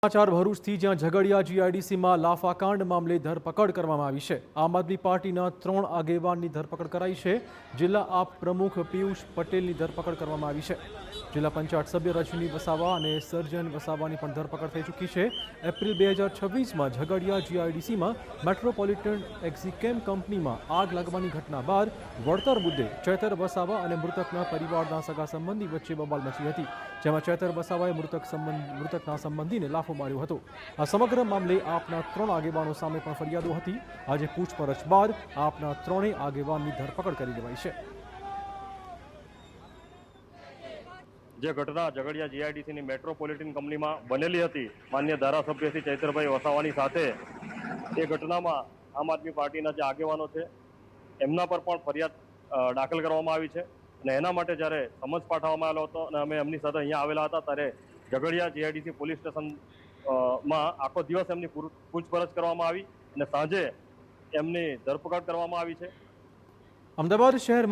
સમાચાર ભરૂચથી જ્યાં ઝઘડિયા જીઆઈડીસીમાં લાફાકાંડ મામલે ધરપકડ કરવામાં આવી છે। આમ આદમી પાર્ટીના 3 આગેવાનની ધરપકડ કરાઈ છે। જિલ્લા આપ પ્રમુખ પિયુષ પટેલની ધરપકડ કરવામાં આવી છે। જિલ્લા પંચાયત સભ્ય રજની વસાવા અને સર્જન વસાવાની પણ ધરપકડ થઈ ચૂકી છે। એપ્રિલ 2026માં ઝઘડિયા જીઆઈડીસીમાં મેટ્રોપોલિટન એક્ઝિકેમ કંપનીમાં આગ લાગવાની ઘટના બાદ વળતર મુદ્દે ચેતર વસાવા અને મૃતકના પરિવારના સગા સંબંધી વચ્ચે બબાલ મચી હતી, જેમાં ચેતર વસાવાએ મૃતકના સંબંધીને લાફો માર્યો હતો। આ સમગ્ર મામલે આપના 3 આગેવાનો સામે પણ ફરિયાદો હતી। આજે પૂછપરછ બાદ આપના 3 આગેવાનની ધરપકડ કરી લેવાઈ છે। જે ઘટના ઝઘડિયા જીઆઈડીસીની મેટ્રોપોલિટન કંપનીમાં બનેલી હતી, માન્ય ધારાસભ્ય શ્રી ચૈતરભાઈ વસાવાની સાથે એ ઘટનામાં આમ આદમી પાર્ટીના જે આગેવાનો છે એમના પર પણ ફરિયાદ દાખલ કરવામાં આવી છે અને એના માટે જ્યારે સમન્સ પાઠવવામાં આવેલો હતો અને અમે એમની સાથે અહીંયા આવેલા હતા ત્યારે ઝઘડિયા જીઆઈડીસી પોલીસ સ્ટેશન માં આખો દિવસ એમની પૂછપરછ કરવામાં આવી અને સાંજે એમની ધરપકડ કરવામાં આવી છે। અમદાવાદ શહેરમાં